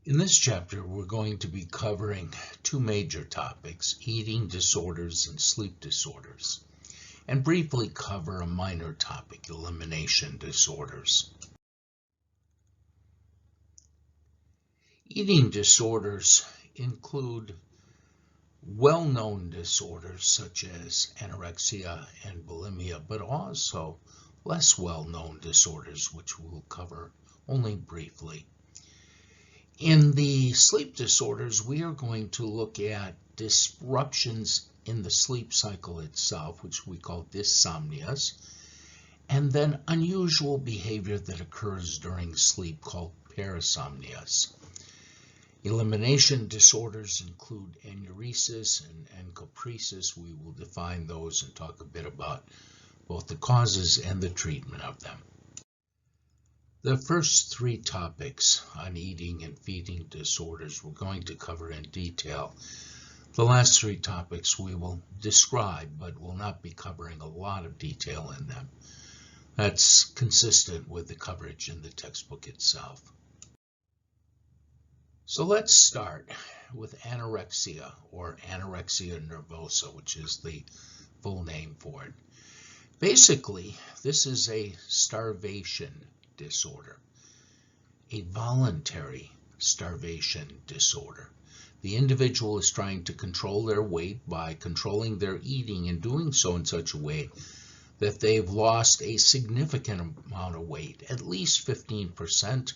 In this chapter, we're going to be covering two major topics, eating disorders and sleep disorders, and briefly cover a minor topic, elimination disorders. Eating disorders include well-known disorders such as anorexia and bulimia, but also less well-known disorders, which we'll cover only briefly. In the sleep disorders, we are going to look at disruptions in the sleep cycle itself, which we call dysomnias, and then unusual behavior that occurs during sleep called parasomnias. Elimination disorders include enuresis and encopresis. We will define those and talk a bit about both the causes and the treatment of them. The first three topics on eating and feeding disorders we're going to cover in detail. The last three topics we will describe, but will not be covering a lot of detail in them. That's consistent with the coverage in the textbook itself. So let's start with anorexia, or anorexia nervosa, which is the full name for it. Basically, this is a starvation disorder, a voluntary starvation disorder. The individual is trying to control their weight by controlling their eating and doing so in such a way that they've lost a significant amount of weight, at least 15%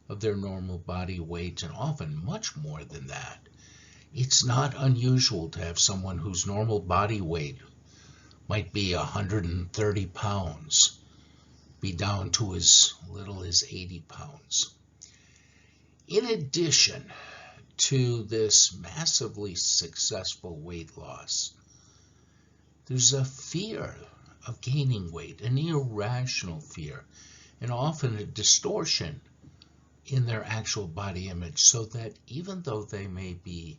of their normal body weight, and often much more than that. It's not unusual to have someone whose normal body weight might be 130 pounds be down to as little as 80 pounds. In addition to this massively successful weight loss, there's a fear of gaining weight, an irrational fear, and often a distortion in their actual body image, so that even though they may be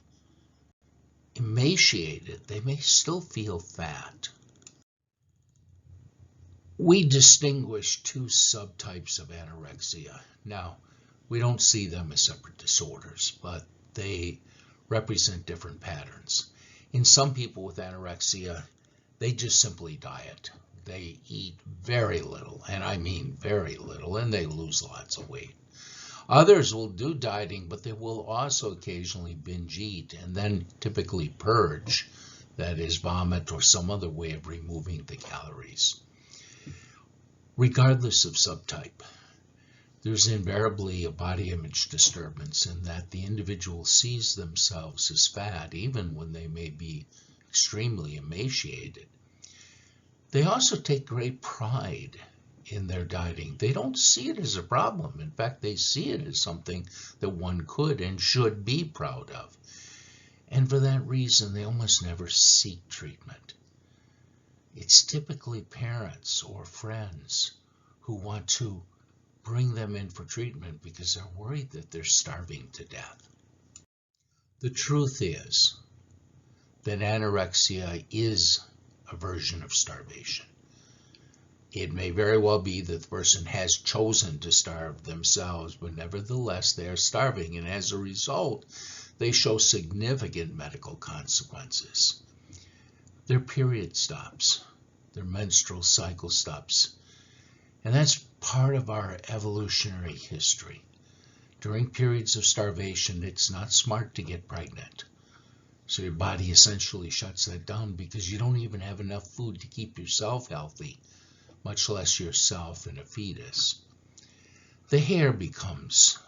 emaciated, they may still feel fat. We distinguish two subtypes of anorexia. Now, we don't see them as separate disorders, but they represent different patterns. In some people with anorexia, they just simply diet. They eat very little, and I mean very little, and they lose lots of weight. Others will do dieting, but they will also occasionally binge eat and then typically purge, that is, vomit or some other way of removing the calories. Regardless of subtype, there's invariably a body image disturbance in that the individual sees themselves as fat, even when they may be extremely emaciated. They also take great pride in their dieting. They don't see it as a problem. In fact, they see it as something that one could and should be proud of. And for that reason, they almost never seek treatment. It's typically parents or friends who want to bring them in for treatment because they're worried that they're starving to death. The truth is that anorexia is a version of starvation. It may very well be that the person has chosen to starve themselves, but nevertheless they are starving, and as a result, they show significant medical consequences. Their period stops, their menstrual cycle stops, and that's part of our evolutionary history. During periods of starvation, it's not smart to get pregnant. So your body essentially shuts that down because you don't even have enough food to keep yourself healthy, much less yourself and a fetus. The hair becomes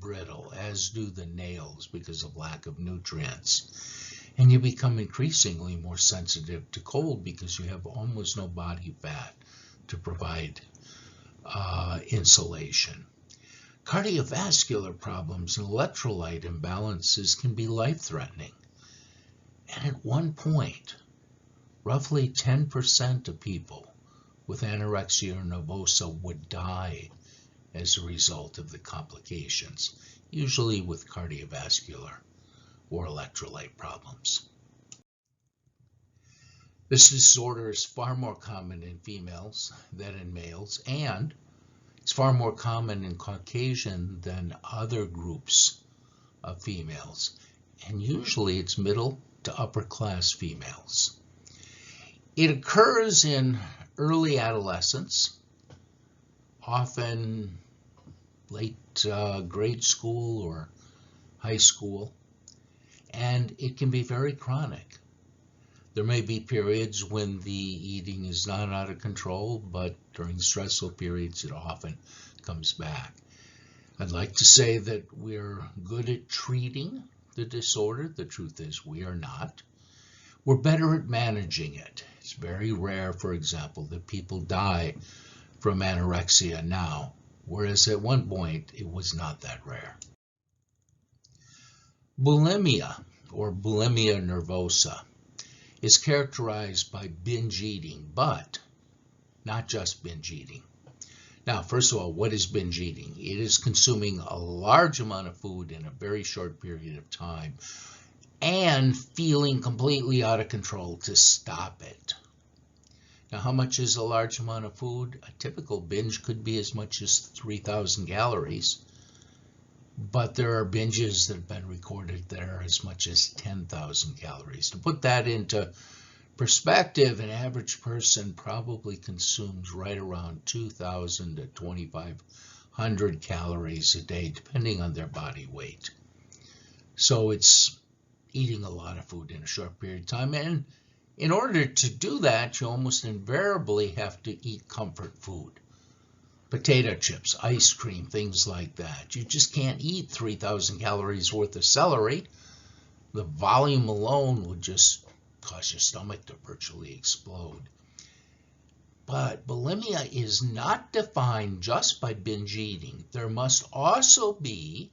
brittle, as do the nails because of lack of nutrients. And you become increasingly more sensitive to cold because you have almost no body fat to provide insulation. Cardiovascular problems and electrolyte imbalances can be life-threatening. And at one point, roughly 10% of people with anorexia nervosa would die as a result of the complications, usually with cardiovascular or electrolyte problems. This disorder is far more common in females than in males, and it's far more common in Caucasian than other groups of females, and usually it's middle to upper class females. It occurs in early adolescence, often late grade school or high school, and it can be very chronic. There may be periods when the eating is not out of control, but during stressful periods it often comes back. I'd like to say that we're good at treating the disorder. The truth is we are not. We're better at managing it. It's very rare, for example, that people die from anorexia now, whereas at one point it was not that rare. Bulimia, or bulimia nervosa, is characterized by binge eating, but not just binge eating. Now, first of all, what is binge eating? It is consuming a large amount of food in a very short period of time and feeling completely out of control to stop it. Now, how much is a large amount of food? A typical binge could be as much as 3,000 calories, but there are binges that have been recorded that are as much as 10,000 calories. To put that into perspective, an average person probably consumes right around 2,000 to 2,500 calories a day, depending on their body weight. So it's eating a lot of food in a short period of time. And in order to do that, you almost invariably have to eat comfort food. Potato chips, ice cream, things like that. You just can't eat 3,000 calories worth of celery. The volume alone would just cause your stomach to virtually explode. But bulimia is not defined just by binge eating. There must also be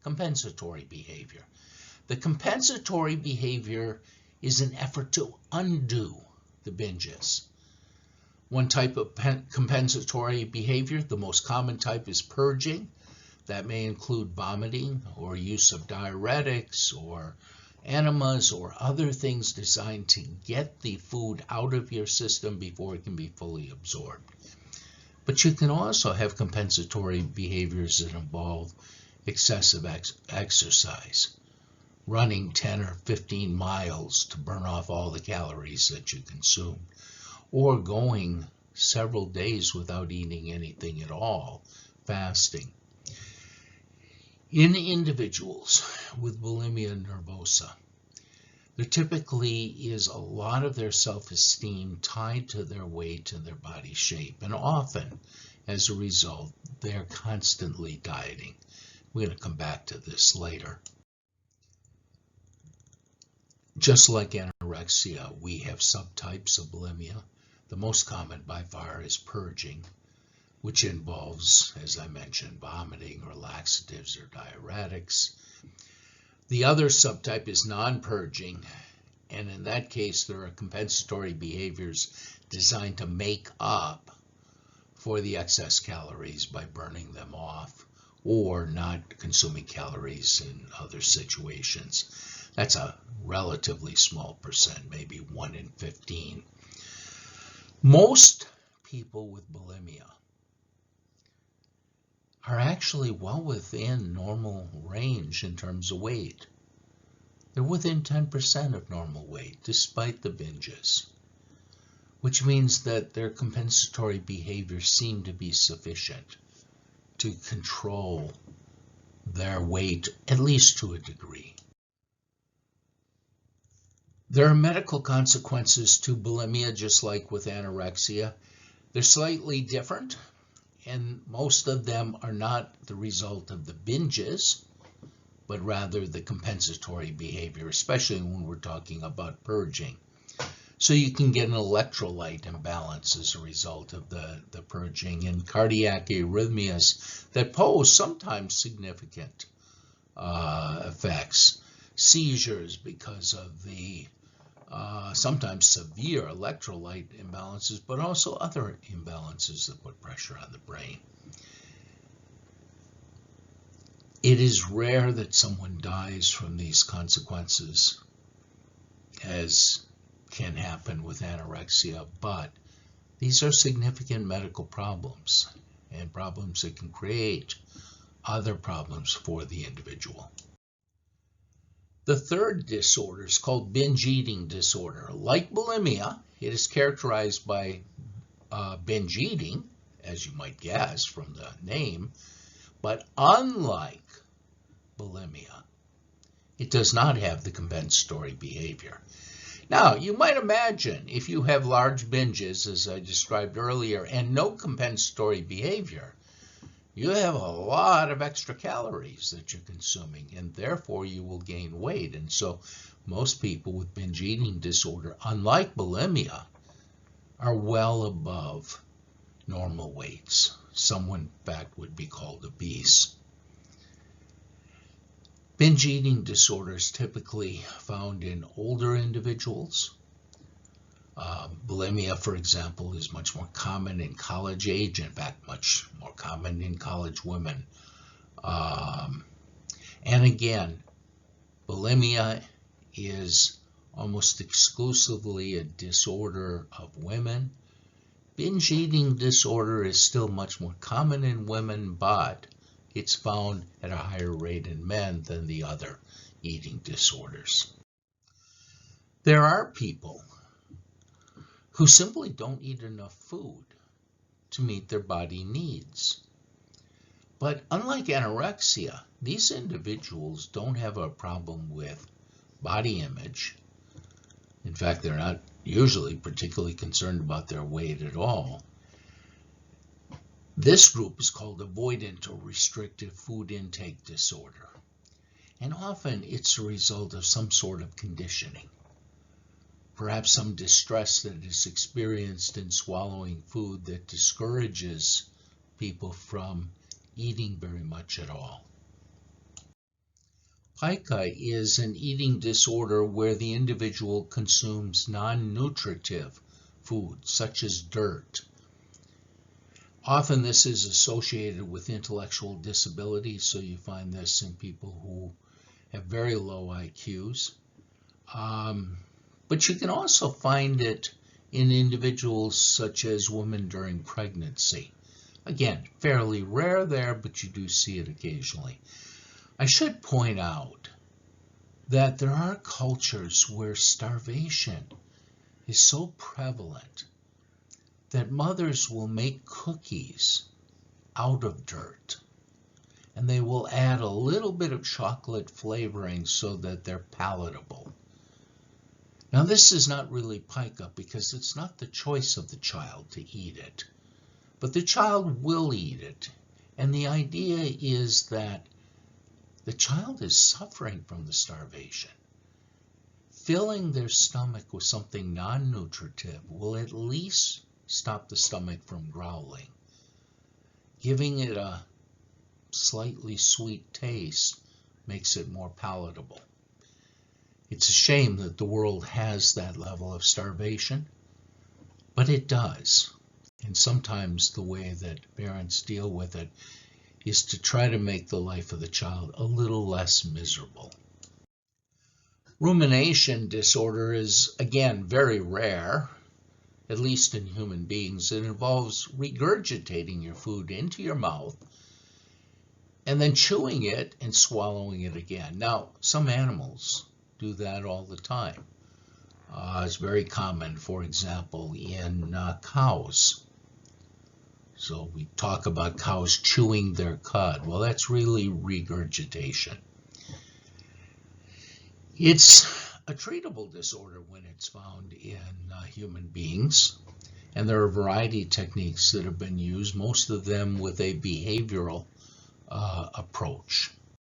compensatory behavior. The compensatory behavior is an effort to undo the binges. One type of compensatory behavior, the most common type, is purging. That may include vomiting or use of diuretics or enemas or other things designed to get the food out of your system before it can be fully absorbed. But you can also have compensatory behaviors that involve excessive exercise, running 10 or 15 miles to burn off all the calories that you consume, or going several days without eating anything at all, fasting. In individuals with bulimia nervosa, there typically is a lot of their self-esteem tied to their weight and their body shape, and often, as a result, they're constantly dieting. We're going to come back to this later. Just like anorexia, we have subtypes of bulimia. The most common by far is purging, which involves, as I mentioned, vomiting or laxatives or diuretics. The other subtype is non-purging, and in that case there are compensatory behaviors designed to make up for the excess calories by burning them off or not consuming calories in other situations. That's a relatively small percent, maybe 1 in 15. Most people with bulimia are actually well within normal range in terms of weight. They're within 10% of normal weight, despite the binges, which means that their compensatory behaviors seem to be sufficient to control their weight, at least to a degree. There are medical consequences to bulimia, just like with anorexia. They're slightly different, and most of them are not the result of the binges, but rather the compensatory behavior, especially when we're talking about purging. So you can get an electrolyte imbalance as a result of the purging, and cardiac arrhythmias that pose sometimes significant effects. Seizures because of the sometimes severe electrolyte imbalances, but also other imbalances that put pressure on the brain. It is rare that someone dies from these consequences, as can happen with anorexia, but these are significant medical problems and problems that can create other problems for the individual. The third disorder is called binge eating disorder. Like bulimia, it is characterized by binge eating, as you might guess from the name, but unlike bulimia, it does not have the compensatory behavior. Now, you might imagine if you have large binges, as I described earlier, and no compensatory behavior, you have a lot of extra calories that you're consuming, and therefore you will gain weight. And so most people with binge eating disorder, unlike bulimia, are well above normal weights. Someone, in fact, would be called obese. Binge eating disorder is typically found in older individuals. Bulimia, for example, is much more common in college age, in fact, much more common in college women. And again, bulimia is almost exclusively a disorder of women. Binge eating disorder is still much more common in women, but it's found at a higher rate in men than the other eating disorders. There are people who simply don't eat enough food to meet their body needs. But unlike anorexia, these individuals don't have a problem with body image. In fact, they're not usually particularly concerned about their weight at all. This group is called avoidant or restrictive food intake disorder. And often it's a result of some sort of conditioning. Perhaps some distress that is experienced in swallowing food that discourages people from eating very much at all. Pica is an eating disorder where the individual consumes non-nutritive food, such as dirt. Often this is associated with intellectual disabilities, so you find this in people who have very low IQs. But you can also find it in individuals such as women during pregnancy. Again, fairly rare there, but you do see it occasionally. I should point out that there are cultures where starvation is so prevalent that mothers will make cookies out of dirt, and they will add a little bit of chocolate flavoring so that they're palatable. Now, this is not really pica because it's not the choice of the child to eat it, but the child will eat it. And the idea is that the child is suffering from the starvation. Filling their stomach with something non-nutritive will at least stop the stomach from growling. Giving it a slightly sweet taste makes it more palatable. It's a shame that the world has that level of starvation, but it does. And sometimes the way that parents deal with it is to try to make the life of the child a little less miserable. Rumination disorder is, again, very rare, at least in human beings. It involves regurgitating your food into your mouth and then chewing it and swallowing it again. Now, some animals do that all the time. It's very common, for example, in cows. So we talk about cows chewing their cud. Well, that's really regurgitation. It's a treatable disorder when it's found in human beings, and there are a variety of techniques that have been used, most of them with a behavioral approach.